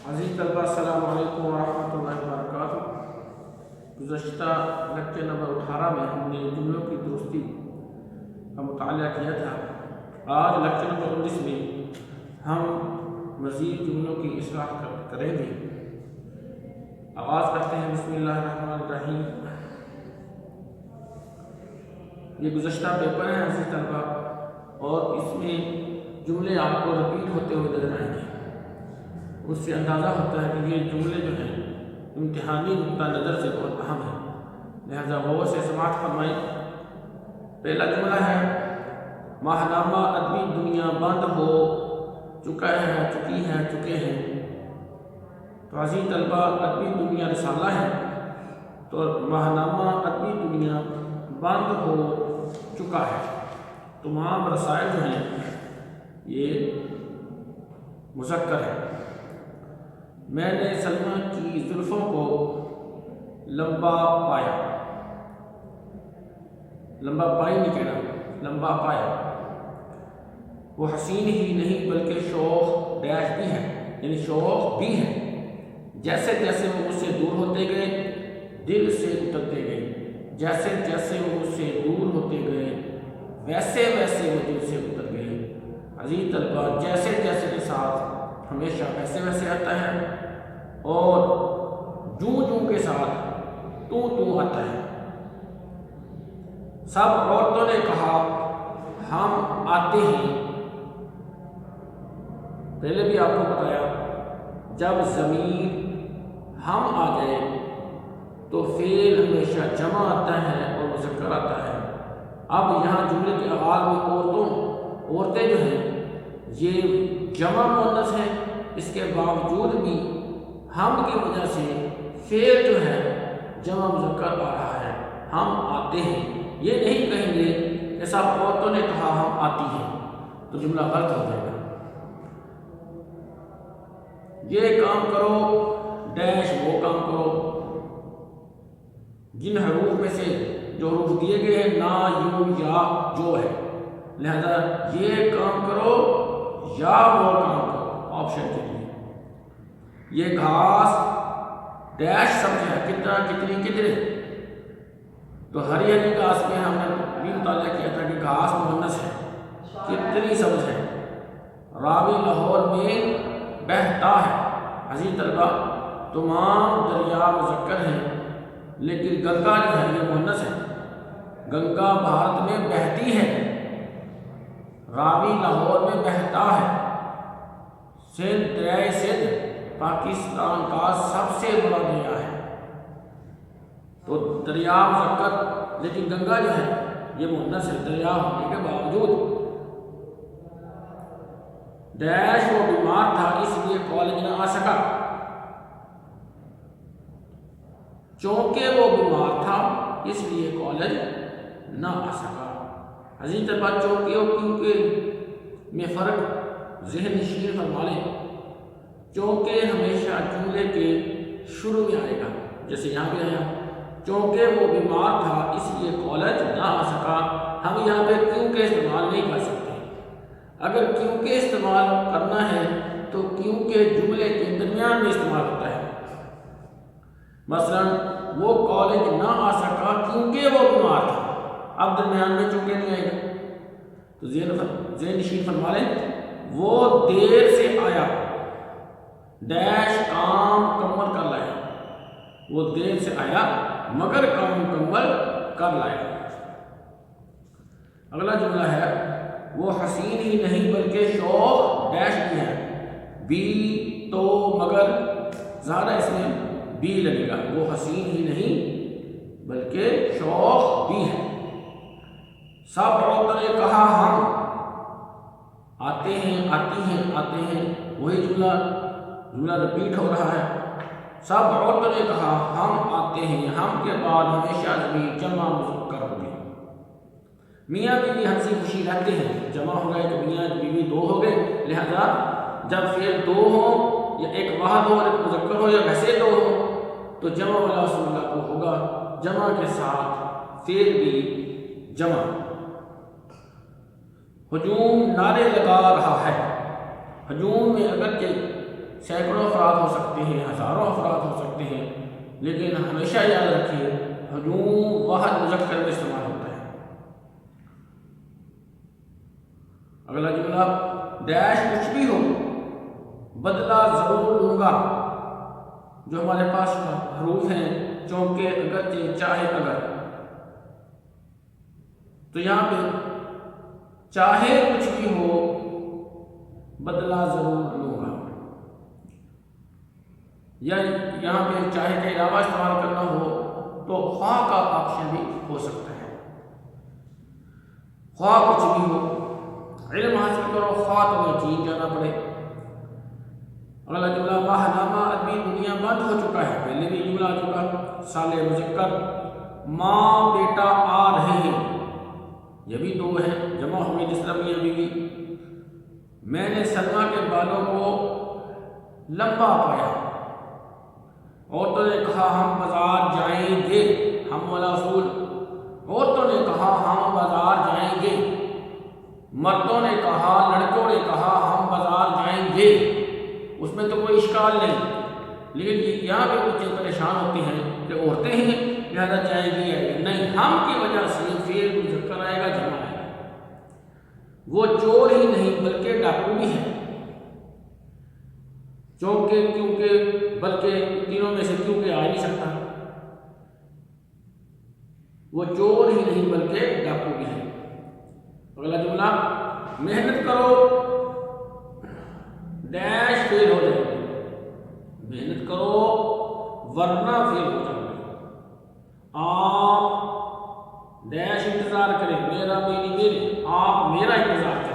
عزیز طلبہ السلام علیکم ورحمۃ اللہ وبرکاتہ۔ گزشتہ لیکچر نمبر 18 میں ہم نے جملوں کی درستی کا مطالعہ کیا تھا۔ آج لیکچر نمبر 19 میں ہم مزید جملوں کی اصلاح کریں گے۔ آغاز کرتے ہیں بسم اللہ الرحمن الرحیم۔ یہ گزشتہ پیپر ہے عزیز طلبہ، اور اس میں جملے آپ کو رپیٹ ہوتے ہوئے نظر آئیں گے۔ اس سے اندازہ ہوتا ہے کہ یہ جملے جو ہیں امتحانی نقطہ نظر سے بہت اہم ہیں، لہذا غور سے سماعت فرمائیں۔ پہلا جملہ ہے ماہنامہ ادبی دنیا بند ہو چکا ہے، چکی ہے، چکے ہیں۔ تو عزیز طلبہ ادبی دنیا رسالہ ہے، تو ماہنامہ ادبی دنیا بند ہو چکا ہے۔ تمام رسائل جو ہیں یہ مذکر ہے۔ میں نے سلمہ کی زلفوں کو لمبا پایا، لمبا پائی نہیں کہنا، لمبا پایا۔ وہ حسین ہی نہیں بلکہ شوق ڈیش بھی ہے، یعنی شوق بھی ہے۔ جیسے جیسے وہ مجھ سے دور ہوتے گئے دل سے اترتے گئے، جیسے جیسے وہ مجھ سے دور ہوتے گئے ویسے ویسے وہ دل سے اتر گئے۔ عزیز طلبہ جیسے جیسے کے ساتھ ہمیشہ ویسے ویسے آتا ہے، اور جوں جوں کے ساتھ تو آتا ہے۔ سب عورتوں نے کہا ہم آتے ہیں۔ پہلے بھی آپ کو بتایا جب ضمیر ہم آ جائے تو فعل ہمیشہ جمع آتا ہے اور مذکر آتا ہے۔ اب یہاں جملے کے آغاز میں عورتیں جو ہیں یہ جمع مؤنث ہیں، اس کے باوجود بھی ہم کی وجہ سے فعل جو ہے جمع مذکر آ رہا ہے، ہم آتے ہیں۔ یہ نہیں کہیں گے کہ سب عورتوں نے کہا ہم آتی ہیں، تو جملہ غلط ہو جائے گا۔ یہ کام کرو ڈیش وہ کام کرو، جن حروف میں سے جو حروف دیے گئے ہیں نا، یوں، یا، جو ہے، لہذا یہ کام کرو یا وہ کام کرو آپشن کے لیے۔ یہ گھاس ڈیش سمجھ ہے، کتنا، کتنی، کتنے، تو ہری ہری گھاس میں ہم نے بھی مطالعہ کیا تھا کہ گھاس مؤنث ہے، کتنی سمجھ ہے۔ راوی لاہور میں بہتا ہے۔ عزیز طلبہ تمام دریا مذکر ہیں، لیکن گنگا جو ہے یہ مؤنث ہے۔ گنگا بھارت میں بہتی ہے، راوی لاہور میں بہتا ہے۔ سندھ دریائے سندھ پاکستان کا سب سے بڑا دریا ہے، تو دریا مذکر، لیکن گنگا جو ہے یہ مؤنث ہے دریا ہونے کے باوجود۔ ڈیش وہ بیمار تھا اس لیے کالج نہ آ سکا، چونکہ وہ بیمار تھا اس لیے کالج نہ آ سکا۔ عزیز طلبہ چونکہ اور کیونکہ میں فرق ذہن نشین فرما لیں۔ چونکہ ہمیشہ جملے کے شروع میں آئے گا، جیسے یہاں پہ آیا چونکہ وہ بیمار تھا اس لیے کالج نہ آ سکا۔ ہم یہاں پہ کیونکہ استعمال نہیں کر سکتے۔ اگر کیونکہ استعمال کرنا ہے تو کیونکہ جملے کے درمیان میں استعمال ہوتا ہے۔ مثلا وہ کالج نہ آ سکا کیونکہ وہ بیمار تھا، اب درمیان میں چونکہ نہیں آئے گا، تو ذہن نشین فرما لیں وہ دیر سے آیا، ڈیش کام مکمل کر لایا۔ وہ دیر سے آیا مگر کام مکمل کر لایا۔ اگلا جملہ ہے وہ حسین ہی نہیں بلکہ شوق ڈیش بھی ہے۔ بھی تو مگر زیادہ اس میں بھی لگے گا۔ وہ حسین ہی نہیں بلکہ شوق بھی ہے۔ سب عورتوں نے کہا ہم آتے ہیں، آتی ہیں، آتے ہیں، وہی جملہ رپیٹ ہو رہا ہے۔ سب عورتوں نے کہا ہم آتے ہیں، ہم کے بعد ہمیشہ ضمیر جمع مذکر ہوگی۔ میاں بیوی ہنسی خوشی رہتے ہیں، جمع ہو گئے تو میاں بیوی دو ہو گئے، لہذا جب فعل دو ہو یا ایک واحد ہو اور ایک مذکر ہو یا ویسے دو ہو تو جمع والا اصول لاگو ہوگا، جمع کے ساتھ فعل بھی جمع۔ ہجوم نعرے لگا رہا ہے۔ ہجوم میں اگرچہ سینکڑوں افراد ہو سکتے ہیں، ہزاروں افراد ہو سکتے ہیں، لیکن ہمیشہ یاد رکھیے ہجوم واحد مذکر میں استعمال ہوتا ہے۔ اگلا جملہ، ڈیش کچھ بھی ہو بدلہ ضرور لوں گا، جو ہمارے پاس حروف ہیں چونکہ، اگرچہ، چاہے، اگر، تو یہاں پہ چاہے کچھ بھی ہو بدلہ ضرور لوں گا، یا یہاں پہ چاہے کے علاوہ استعمال کرنا ہو تو خواہ کا آپشن بھی ہو سکتا ہے، خواہ کچھ بھی ہو، علم حاصل کرو خواہ تمہیں چین جانا پڑے۔ اگلا جملہ، ماہ نامہ ادبی دنیا بند ہو چکا ہے، پہلے بھی جملہ آ چکا، صالح مذکر، ماں بیٹا آ رہے ہیں، یہ بھی دو ہیں، جمع ہوئی جس طرح میاں بیوی۔ میں نے سلمہ کے بالوں کو لمبا پایا، عورتوں نے کہا ہم بازار جائیں گے، ہم والا اصول، عورتوں نے کہا ہم بازار جائیں گے، مردوں نے کہا، لڑکوں نے کہا ہم بازار جائیں گے، اس میں تو کوئی اشکال نہیں، لیکن یہاں پہ کچھ پریشان ہوتی ہیں کہ عورتیں ہیں لہذا جائیں گی یا نہیں، ہم کی وجہ سے فعل مذکر آئے گا، جمع آئے گا، وہ چور ہی نہیں بلکہ ڈاکو بھی ہے، چونکہ، کیونکہ، بلکہ، تینوں میں سے کیونکہ آ نہیں سکتا، وہ چور ہی نہیں بلکہ ڈاکو بھی ہے۔ اگلا جملہ، محنت کرو ڈیش فیل ہو جائے گی، محنت کرو ورنہ فیل ہو جائے گی، آپ ڈیش انتظار کریں، میرا، میری، آپ میرا انتظار کریں۔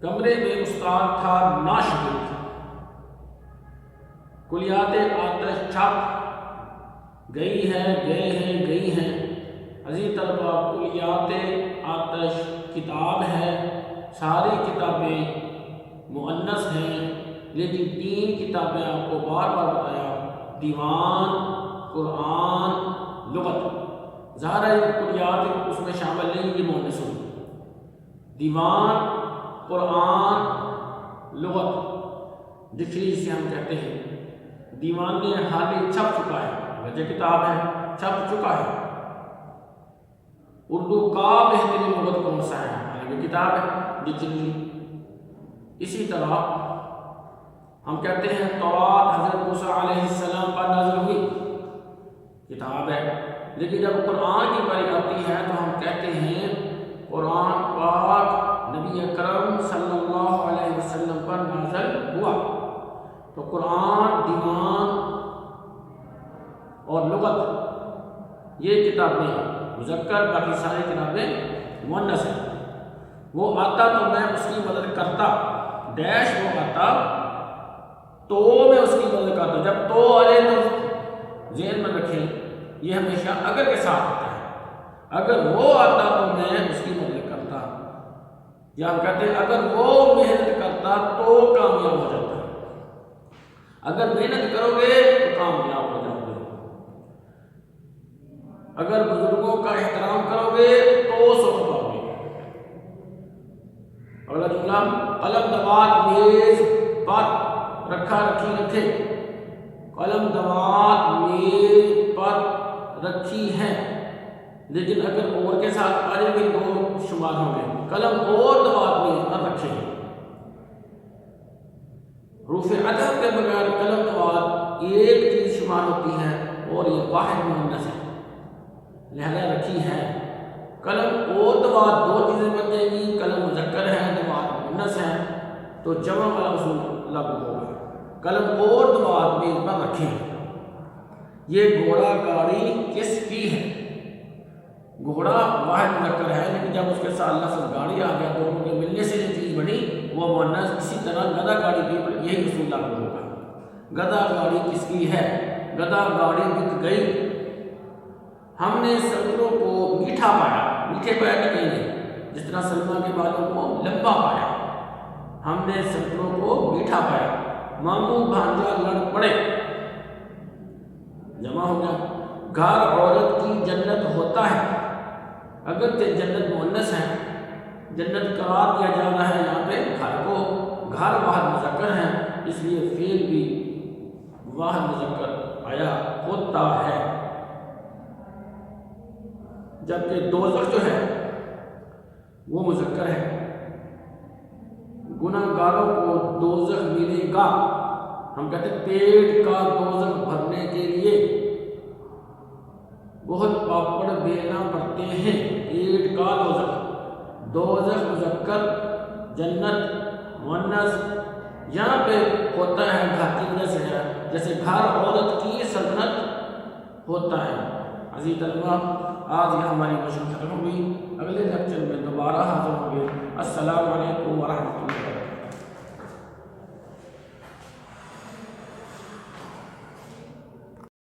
کمرے میں استاد تھا ناشکر، کلیات آتش چھپ گئی ہے، گئے ہیں، گئی ہیں، عزیز طلبہ کلیات آتش کتاب ہے، ساری کتابیں مؤنث ہیں، لیکن 3 کتابیں آپ کو بار بار بتایا، دیوان، قرآن، لغت، ظاہر ہے کلیات اس میں شامل نہیں، یہ مؤنث ہوئی، دیوان، قرآن، لغت، ڈکشنری سے ہم کہتے ہیں، دیوان نے حالی چھپ چکا ہے، وجہ کتاب ہے، چھپ چکا ہے، اردو کا بہترین لغت کون سا ہے، حالانکہ کتاب ہے، ڈکشنری۔ اسی طرح ہم کہتے ہیں تورات حضرت موسیٰ علیہ السلام پر نازل ہوئی، کتاب ہے، لیکن جب قرآن کی باری آتی ہے تو ہم کہتے ہیں قرآن پاک نبی اکرم صلی اللہ علیہ وسلم پر نازل ہوا، تو قرآن، دیوان اور لغت یہ کتابیں مذکر، باقی ساری کتابیں مؤنث ہیں، وہ آتا تو میں اس کی مدد کرتا، ڈیش وہ آتا تو میں اس کی مدد کرتا، جب تو آ جائے تو ذہن میں رکھیں یہ ہمیشہ اگر کے ساتھ ہوتا ہے، اگر وہ آتا تو میں اس کی مدد کرتا، یا ہم کہتے ہیں اگر وہ محنت کرتا تو کامیاب ہو جاتا، اگر محنت کرو گے تو کامیاب ہو جاؤ گے، اگر بزرگوں کا احترام کرو گے تو سب پاؤ گے۔ اگلا جملہ، قلم دوات میز پر رکھا رکھی رکھے، قلم دوات میز پر رکھی ہے، لیکن اگر اور کے ساتھ آ جائے گے تو شمار ہوں گے، قلم اور دوات میز پر رکھے ہیں، حروف عطف کے بغیر قلم دوات ایک چیز شمار ہوتی ہے اور یہ واحد مؤنث ہے، لہذا رکھی ہے، قلم اور دوات 2 چیزیں بن جائیں گی، قلم مذکر ہے، دوات مؤنث ہے، تو جمع والا اصول لاگو ہوگا، قلم اور دوات میز پر رکھے ہیں۔ یہ گھوڑا گاڑی کس کی ہے، گھوڑا واحد مذکر ہے، لیکن جب اس کے ساتھ لفظ گاڑی آ گیا دونوں کے ملنے سے جو چیز بنی وہ مؤنث، اسی طرح گدھا گاڑی کی یہی اصول لاگو ہوگا، گدھا گاڑی کس کی ہے، گدھا گاڑی بک گئی، ہم نے سنتروں کو میٹھا پایا، میٹھے پایا کہ کہیں گے، جس طرح سلمہ کے بالوں کو لمبا پایا، ہم نے سنتروں کو میٹھا پایا، ماموں بھانجا لڑ پڑے، جمع ہو گیا، گھر عورت کی جنت ہوتا ہے، اگرچہ جنت مؤنث ہے، جنت قرار دیا جا رہا ہے یہاں پہ گھر کو، گھر اس لیے فعل بھی واحد مذکر آیا ہوتا ہے، جبکہ دوزخ جو ہے وہ مذکر ہے۔ گناہگاروں کو دوزخ ملے گا، ہم کہتے ہیں پیٹ کا دوزخ بھرنے کے لیے بہت پاپڑ بیلنا پڑتے ہیں، پیٹ کا دوزخ، دوزخ مذکر، جنت مؤنث، یہاں پہ ہوتا ہے گھر کی وجہ سے ہے، جیسے گھر عورت کی سلطنت ہوتا ہے۔ عزیز طلبہ، آج یہ ہماری مشق ختم ہوئی، اگلے لیکچر میں دوبارہ حاضر ہوں گے۔ السلام علیکم ورحمۃ اللہ۔